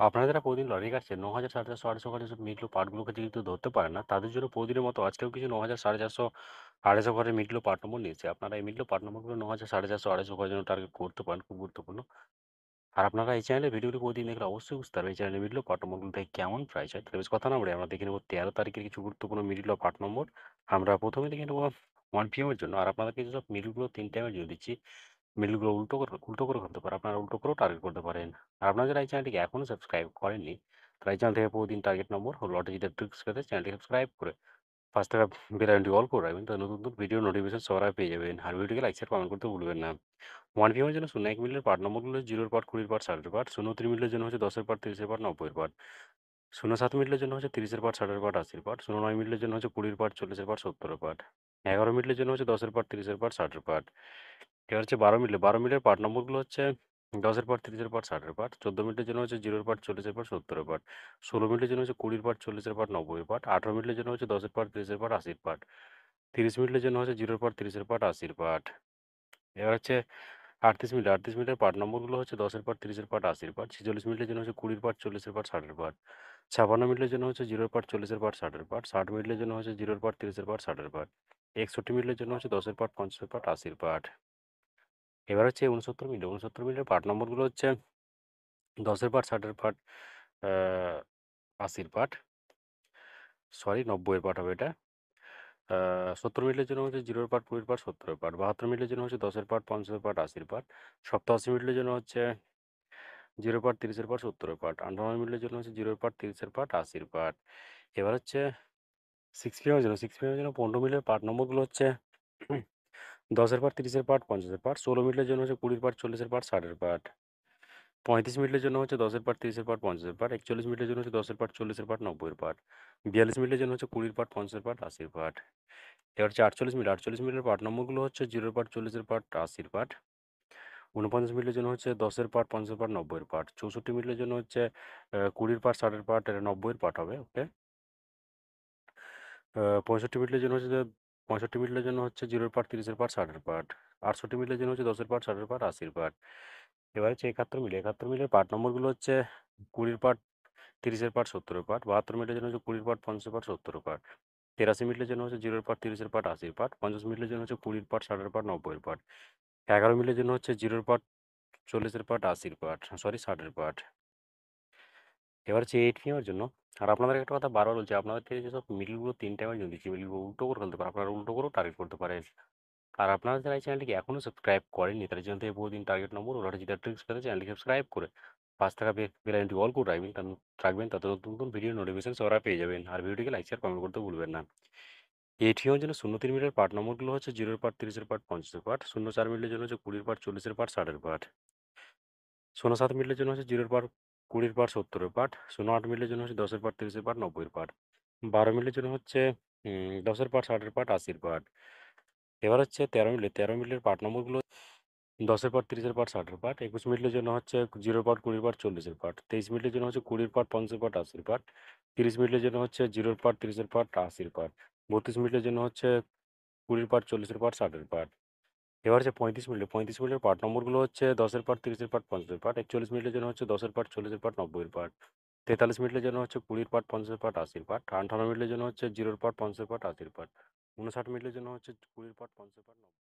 আপনারা যারা প্রতিদিন লটারি কাটছেন ৯,০০০, ৪,৫০০, ৮,৫০ করে যেসব মিডল পার্টগুলোকে যেহেতু ধরতে পারেন না, তাদের জন্য প্রতিদিনের মতো আজকেও কিছু ৯,০০০, ৪,৫০০, ২৫০ করে মিডল পার্ট নম্বর নিয়েছি। আপনারা এই মিডল পার্ট নম্বরগুলো ৯,০০০, ৪,৫০০, ২৫০ করে যেন টার্গেট করতে পারেন, খুব গুরুত্বপূর্ণ। আর আপনারা এই চ্যানেলে ভিডিওগুলো প্রতিদিন দেখলে অবশ্যই বুঝতে পারবেন এই চ্যানেলে মিডল পার্ট নম্বরগুলো থেকে কেমন প্রাইস হয়। তাহলে বেশ কথা না বলে আমরা দেখে নেব ১৩ তারিখের কিছু গুরুত্বপূর্ণ মিডল পার্ট নম্বর। আমরা প্রথমে দেখে নেব 1 PM এর জন্য। আর আপনাদেরকে যেসব মিডলগুলো ৩ টাইমের জন্য দিচ্ছি, মিডলগুলো উল্টো করে করতে পারেন। আপনারা উল্টো করেও টার্গেট করতে পারেন। আর আপনারা যারা এই চ্যানেলটিকে এখনো সাবস্ক্রাইব করেননি, তারা এই চ্যানেল থেকে প্রতিদিন টার্গেট নম্বর ও লটারি জিতার ট্রিক্স পেতে চ্যানেলটি সাবস্ক্রাইব করে পাঁচ টাকা বেল আইকনটি অল করে রাখবেন। তাহলে নতুন নতুন ভিডিও নোটিফিকেশন সবার আগে পেয়ে যাবেন। আর ভিডিওটিকে লাইক শেয়ার কমেন্ট করতে ভুলবেন না। 1 PM এর জন্য ০১ মিলিয়নের পার্ট নম্বরগুলো 0 পার্ট, 20 পার্ট, 60 পার্ট। ০৩ মিলিয়নের জন্য হচ্ছে 10 পার্ট, 30 পার্ট, 90 পার্ট। ০৭ মিলিয়নের জন্য হচ্ছে 30 পার্ট, 60 পার্ট, 80 পার্ট। ০৯ মিলিয়নের জন্য হচ্ছে 20 পার্ট, 40 পার্ট, 70 পার্ট। 11 মিলিয়নের জন্য হচ্ছে 10 পার্ট, 30 পার্ট, 60 পার্ট। এবার হচ্ছে ১২ মিলিয়নের পার্ট নম্বরগুলো হচ্ছে 10 পার্ট, 30 পার্ট, 60 পার্ট। 14 মিনিটের জন্য হচ্ছে 0 পার্ট, 40 পার্ট, 70 পার্ট। 16 মিনিটের জন্য হচ্ছে 20 পার্ট, 40 পার্ট, 90 পার্ট। 18 মিনিটের জন্য হচ্ছে 10 পার্ট, 30 পার্ট, 80 পার্ট। 30 মিনিটের জন্য হচ্ছে 0 পার্ট, 30 পার্ট, 80 পার্ট। এবার হচ্ছে 38 মিনিটের পার্ট নম্বরগুলো হচ্ছে 10 পার্ট, 30 পার্ট, 80 পার্ট। 46 মিনিটের জন্য হচ্ছে 20 পার্ট, 40 পার্ট, 60 পার্ট। 56 মিনিটের জন্য হচ্ছে 0 পার্ট, 40 পার্ট, 60 পার্ট। 60 মিনিটের জন্য হচ্ছে 0 পার্ট, 30 পার্ট, 60 পার্ট। 61 মিনিটের জন্য হচ্ছে 10 পার্ট, 50 পার্ট, 80 পার্ট। এবার হচ্ছে 69 মিনিটের পার্ট নম্বরগুলো হচ্ছে 10 পার্ট, 60 পার্ট, আ 80 পার্ট। সরি 90 পার্ট হবে এটা। আ 70 মিনিটের জন্য হচ্ছে 0 পার্ট, 20 পার্ট, 70 পার্ট। 72 মিনিটের জন্য হচ্ছে 10 পার্ট, 50 পার্ট, 80 পার্ট। 87 মিনিটের জন্য হচ্ছে 0 পার্ট, 30 পার্ট, 70 পার্ট। 58 মিনিটের জন্য হচ্ছে 0 পার্ট, 30 পার্ট, 80 পার্ট। এবার হচ্ছে 6 PM এর জন্য 15 মিনিটের পার্ট নম্বরগুলো হচ্ছে 10 পার্ট, 30 পার্ট, 50 পার্ট। 16 মিনিটের জন্য হচ্ছে 20 পার্ট, 40 পার্ট, 60 পার্ট। 35 মিনিটের জন্য হচ্ছে 10 পার্ট, 30 পার্ট, 50 পার্ট। 41 মিনিটের জন্য হচ্ছে 10 পার্ট, 40 পার্ট, 90 পার্ট। 42 মিনিটের জন্য হচ্ছে 20 পার্ট, 50 পার্ট, 80 পার্ট। এবার হচ্ছে 48 মিনিটের পার্ট নম্বরগুলো হচ্ছে 0 পার্ট, 40 পার্ট, 80 পার্ট। 49 মিনিটের জন্য হচ্ছে 10 পার্ট, 50 পার্ট, 90 পার্ট। 64 মিনিটের জন্য হচ্ছে 20 পার্ট, 60 পার্ট, এটা 90 পার্ট হবে। ওকে। 65 মিনিটের জন্য হচ্ছে 65 মিনিটের জন্য হচ্ছে 0 পার্ট, 30 পার্ট, 60 পার্ট। 68 মিনিটের জন্য হচ্ছে 10 পার্ট, 60 পার্ট, 80 পার্ট। এবার হচ্ছে ৭১ মিনিটের পার্ট নম্বরগুলো হচ্ছে 20 পার্ট, 30 পার্ট, 70 পার্ট। 72 মিনিটের জন্য হচ্ছে 20 পার্ট, 50 পার্ট, 70 পার্ট। 83 মিনিটের জন্য হচ্ছে 0 পার্ট, 30 পার্ট, 80 পার্ট। 50 মিনিটের জন্য হচ্ছে 20 পার্ট, 60 পার্ট, 90 পার্ট। 11 মিনিটের জন্য হচ্ছে 0 part, 40 part, 80 part, sorry 60 part. এবার হচ্ছে 8 PM এর জন্য। আর আপনাদের একটা কথা বারবার বলছি, আপনাদেরকে যেসব মিডলগুলো ৩ টাইমের জন্য দিচ্ছি, মিডলগুলো উল্টো করে ফেলতে পারেন। আপনারা উল্টো করেও টার্গেট করতে পারেন। আর আপনারা যারা এই চ্যানেলটিকে এখনো সাবস্ক্রাইব করেননি, তারা চ্যানেল থেকে প্রতিদিন টার্গেট নম্বর ও লটারি জেতার ট্রিক্স পেতে চ্যানেলটি সাবস্ক্রাইব করে ৫ টাকা বেল আইকনটি অল করে রাখবেন, তাতে নতুন নতুন ভিডিও নোটিফিকেশন সবার আগে পেয়ে যাবেন। আর ভিডিওটিকে লাইক শেয়ার কমেন্ট করতে ভুলবেন না। এটিএমের জন্য ০৩ মিনিটের পার্ট নম্বরগুলো হচ্ছে 0 পার্ট, 30 পার্ট, 50 পার্ট। ০৪ মিনিটের জন্য হচ্ছে 20 পার্ট, 40 পার্ট, 60 পার্ট। ০৭ মিনিটের জন্য হচ্ছে 0 পার্ট, 20 পার্ট, 70 পার্ট। ০৮ মিনিটের জন্য হচ্ছে 10 পার্ট, 30 পার্ট, 90 পার্ট। ১২ মিনিটের জন্য হচ্ছে 10 পার্ট, 60 পার্ট, 80 পার্ট। এবার হচ্ছে ১৩ মিনিটের পার্ট নম্বরগুলো 10 পার্ট, 30 পার্ট, 60 পার্ট। ২১ মিনিটের জন্য হচ্ছে 0 পার্ট, 20 পার্ট, 40 পার্ট। 23 মিনিটের জন্য হচ্ছে 20 পার্ট, 50 পার্ট, 80 পার্ট। 30 মিনিটের জন্য হচ্ছে 0 পার্ট, 30 পার্ট, 80 পার্ট। ৩২ মিনিটের জন্য হচ্ছে 20 পার্ট, 40 পার্ট, 60 পার্ট। এবার হচ্ছে 35 মিনিটের পার্ট নম্বরগুলো হচ্ছে 10 পার্ট, 30 পার্ট, 50 পার্ট। ৪১ মিনিটের জন্য হচ্ছে 10 পার্ট, 40 পার্ট, 90 পার্ট। ৪৩ মিনিটের জন্য হচ্ছে 20 পার্ট, 50 পার্ট, 80 পার্ট। ৫৮ মিনিটের জন্য হচ্ছে 0 পার্ট, 50 পার্ট, 80 পার্ট। ৫৯ মিনিটের জন্য হচ্ছে 20 পার্ট, 50 পার্ট, ৯০